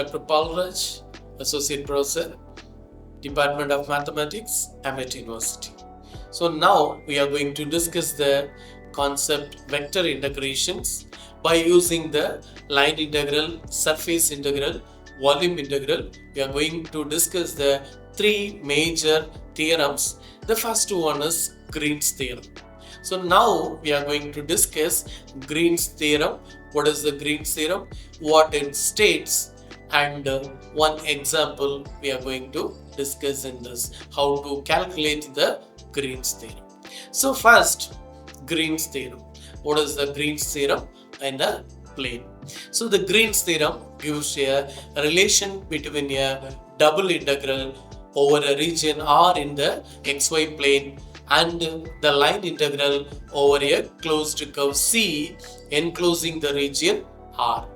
Dr. Paulraj, Associate Professor, Department of Mathematics, Amet University. So now we are going to discuss the concept vector integrations by using the line integral, surface integral, volume integral. We are going to discuss the three major theorems. The first one is Green's theorem. So now we are going to discuss Green's theorem. What is the Green's theorem? What it states, and one example we are going to discuss in this, how to calculate the Green's theorem. So first, Green's theorem. What is the Green's theorem in a plane? So the Green's theorem gives a relation between a double integral over a region R in the xy plane and the line integral over a closed curve C enclosing the region R.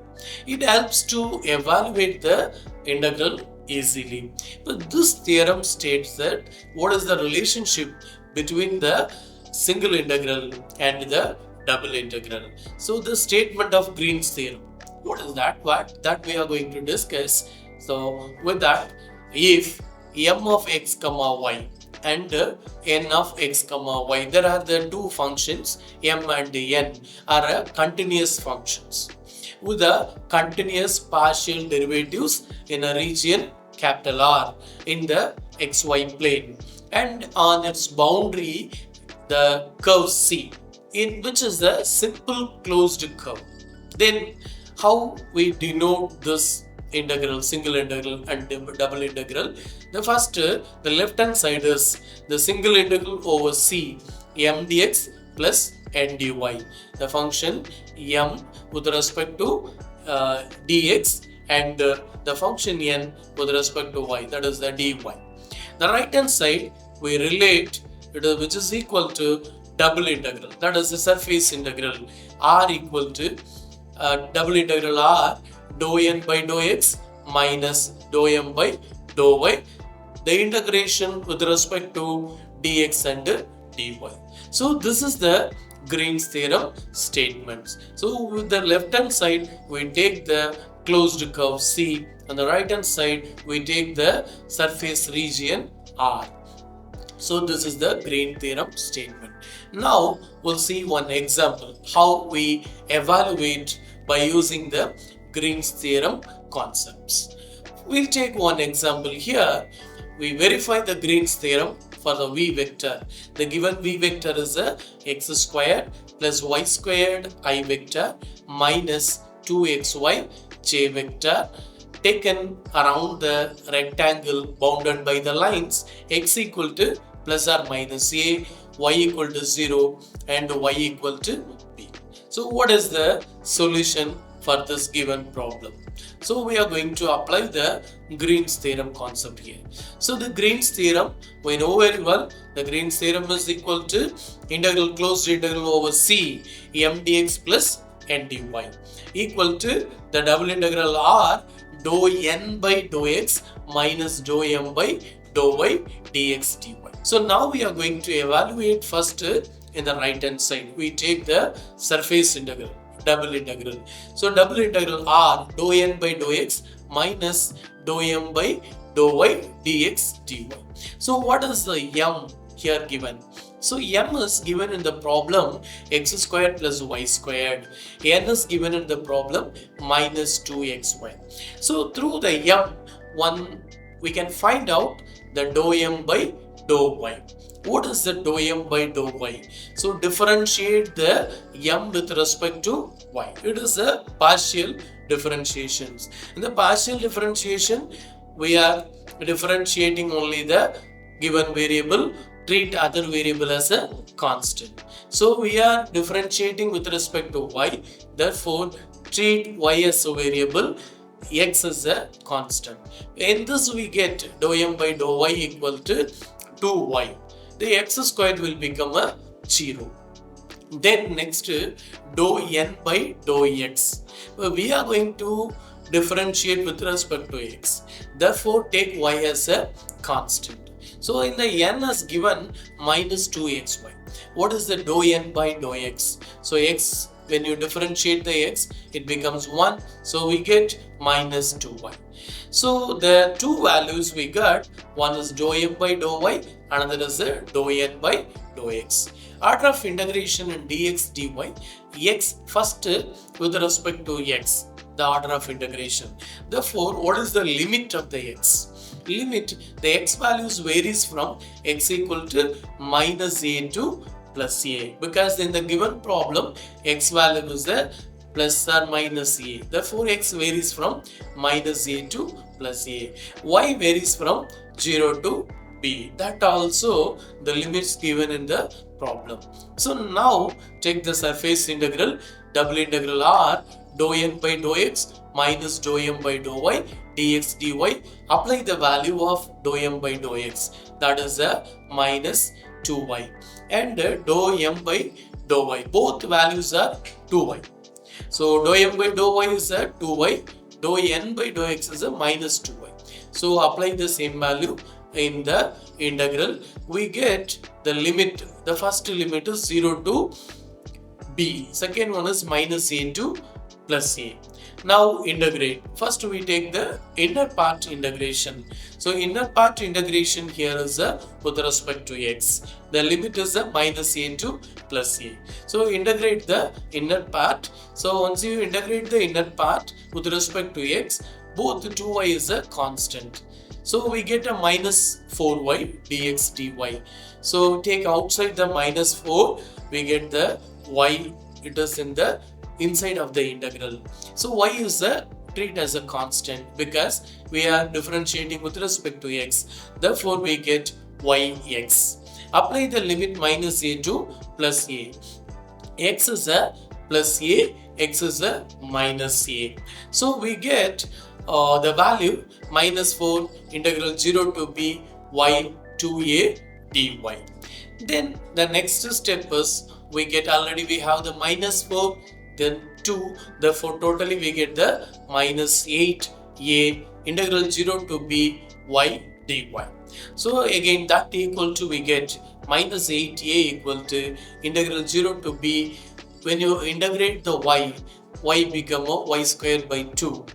It helps to evaluate the integral easily. But this theorem states that what is the relationship between the single integral and the double integral. So the statement of Green's theorem, what is that? That we are going to discuss. So with that, if m of x comma y and n of x comma y, there are the two functions m and n are continuous functions with the continuous partial derivatives in a region capital R in the xy plane, and on its boundary the curve C, in which is the simple closed curve. Then how we denote this integral, single integral and double integral? The first, the left hand side is the single integral over C m dx plus n dy. The function m with respect to dx and the function n with respect to y, that is the dy. The right hand side we relate it, which is equal to double integral, that is the surface integral r equal to double integral r dou n by dou x minus dou m by dou y, the integration with respect to dx and dy. So this is the Green's theorem statements. So with the left hand side we take the closed curve C, on the right hand side we take the surface region R. So this is the Green theorem statement. Now we'll see one example how we evaluate by using the Green's theorem concepts. We'll take one example here. We verify the Green's theorem for the v vector. The given v vector is a x squared plus y squared I vector minus 2xy j vector taken around the rectangle bounded by the lines x equal to plus or minus a, y equal to 0 and y equal to b. So what is the solution for this given problem? So we are going to apply the Green's theorem concept here. So the Green's theorem, we know very well, the Green's theorem is equal to integral closed integral over C m dx plus n dy equal to the double integral r dou n by dou x minus dou m by dou y dx dy. So now we are going to evaluate first in the right hand side. We take the surface integral, double integral. So double integral r dou n by dou x minus dou m by dou y dx dy. So what is the m here given? So m is given in the problem x squared plus y squared. N is given in the problem minus 2xy. So through the m, we can find out the dou m by dou y. What is the dou m by dou y? So differentiate the m with respect to y. It is a partial differentiations. In the partial differentiation, we are differentiating only the given variable, treat other variable as a constant. So we are differentiating with respect to y, therefore treat y as a variable, x as a constant. In this we get dou m by dou y equal to 2y. The x squared will become a 0. Then next dou n by dou x. We are going to differentiate with respect to x. Therefore take y as a constant. So in the n is given minus 2xy. What is the dou n by dou x? So x when you differentiate the x, it becomes 1. So we get minus 2y. So the two values we got, one is dou m by dou y, another is dou n by dou x. Order of integration in dx dy, x first with respect to x, the order of integration. Therefore, what is the limit of the x? Limit, the x values varies from x equal to minus a to plus a, because in the given problem x value is a plus or minus a. Therefore, x varies from minus a to plus a. Y varies from 0 to b. That also the limits given in the problem. So now take the surface integral, double integral r dou n by dou x minus dou m by dou y dx dy. Apply the value of dou m by dou x, that is a minus 2y, and dou m by dou y, both values are 2y. So dou m by dou y is a 2y, dou n by dou x is a minus 2y. So apply the same value in the integral. We get the limit, the first limit is 0 to b, second one is minus a to plus a. Now integrate. First we take the inner part integration. So inner part integration here is with respect to x. The limit is minus a to plus a. So integrate the inner part. So once you integrate the inner part with respect to x, both 2y is a constant. So we get a minus 4y dx dy. So take outside the minus 4, we get the y, it is in the inside of the integral. So y is treated as a constant because we are differentiating with respect to x. Therefore we get yx. Apply the limit minus a to plus a. X is a plus a, x is a minus a. So we get the value minus 4 integral 0 to b y 2a dy. Then the next step is, we get already we have the minus 4, then 2, therefore totally we get the minus 8a integral 0 to b y dy. So again that equal to, we get minus 8a equal to integral 0 to b. When you integrate the y become a y square by 2.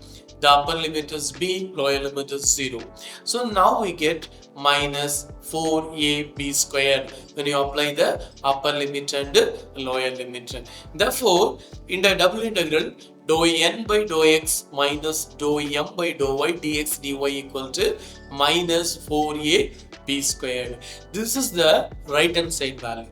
The upper limit is b, lower limit is 0. So now we get minus 4ab square when you apply the upper limit and lower limit. Therefore, in the double integral, dou n by dou x minus dou m by dou y dx dy equal to minus 4ab squared. This is the right hand side value.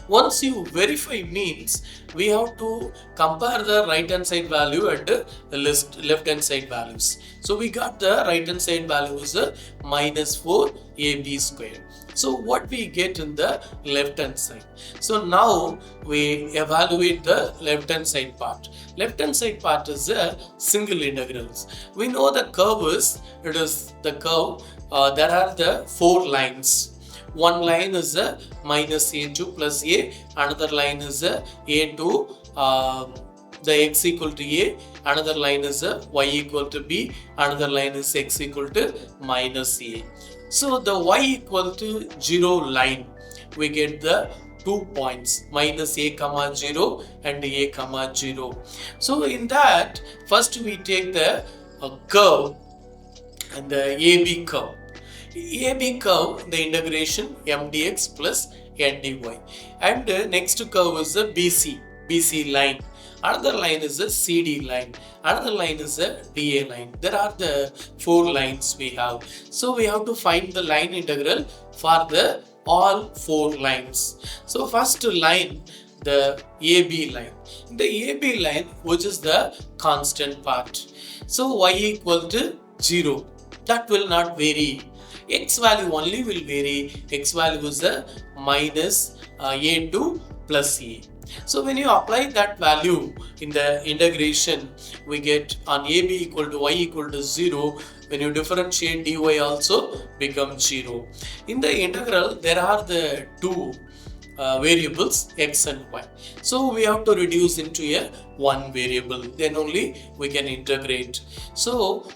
Once you verify means, we have to compare the right hand side value and the left hand side values. So we got the right hand side value is minus 4ab squared. So what we get in the left hand side? So now we evaluate the left hand side part. Left hand side part is a single integrals. We know the curve is, it is the curve, there are the 4 lines. One line is minus a to plus a, another line is a to the x equal to a, another line is y equal to b, another line is x equal to minus a. So the y equal to 0 line, we get the 2 points, minus a comma 0 and a comma 0. So in that, first we take the curve and the AB curve. AB curve, the integration m dx plus n dy, and next curve is the BC line. Another line is a CD line. Another line is a DA line. There are the 4 lines we have. So we have to find the line integral for the all 4 lines. So first line, the AB line. The AB line, which is the constant part. So y equal to 0. That will not vary. X value only will vary. X value is a minus a to plus a. So when you apply that value in the integration, we get on AB equal to y equal to 0. When you differentiate dy also becomes 0. In the integral, there are the 2 variables x and y. So we have to reduce into a one variable. Then only we can integrate. So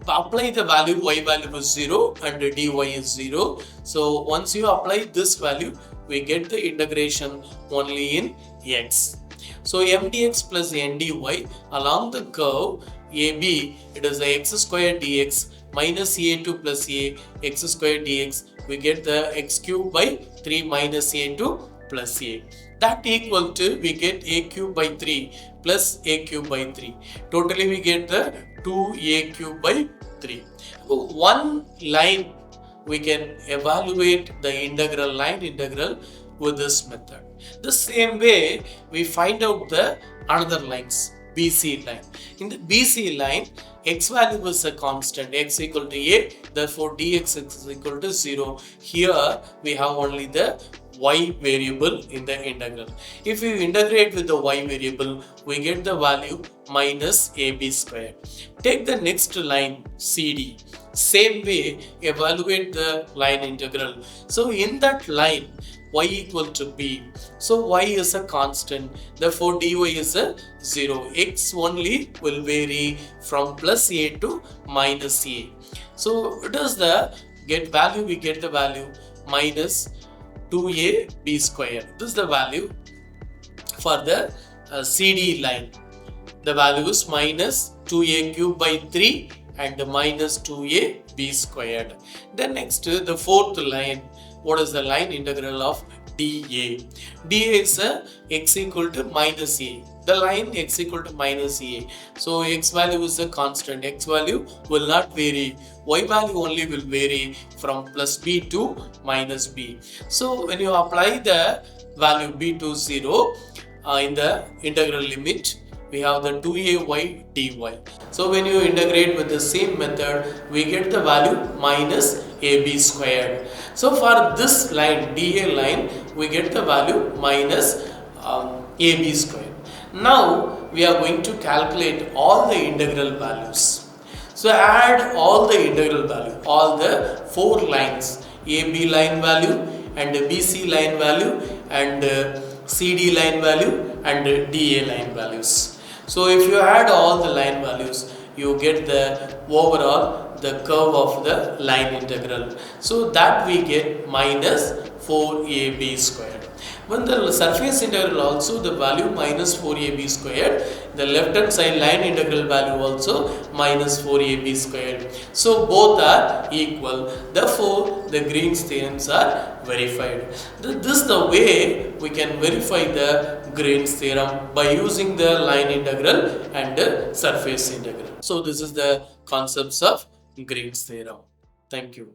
apply the value, y value is 0 and dy is 0. So once you apply this value, we get the integration only in x. So mdx plus ndy along the curve AB, it is the x square dx minus a2 plus a x square dx. We get the x cube by 3 minus a2 plus a. That equal to, we get a cube by 3 plus a cube by 3. Totally we get the 2a cube by 3. One line we can evaluate the line integral with this method. The same way we find out the another lines, BC line. In the BC line, x value is a constant, x equal to a, therefore dx is equal to 0. Here we have only the y variable in the integral. If we integrate with the y variable, we get the value minus ab square. Take the next line CD. Same way, evaluate the line integral. So in that line, y equal to b. So y is a constant. Therefore dy is a 0. X only will vary from plus a to minus a. So it is the get value, we get the value minus 2a b square. This is the value for the CD line. The value is minus 2a cube by 3 and minus 2a b squared. Then next, the fourth line, what is the line integral of dA? dA is x equal to minus a. The line x equal to minus a. So x value is a constant. X value will not vary. Y value only will vary from plus b to minus b. So when you apply the value b to 0 in the integral limit, we have the 2ay dy. So when you integrate with the same method, we get the value minus ab squared. So for this line, dA line, we get the value minus ab squared. Now we are going to calculate all the integral values. So add all the integral value, all the four lines, AB line value and BC line value and CD line value and DA line values. So if you add all the line values, you get the overall the curve of the line integral. So that we get minus 4ab squared. When the surface integral also the value minus 4ab squared, the left hand side line integral value also minus 4ab squared. So both are equal. Therefore, the Green's theorems are verified. This is the way we can verify the Green's theorem by using the line integral and the surface integral. So this is the concepts of Green's theorem. Thank you.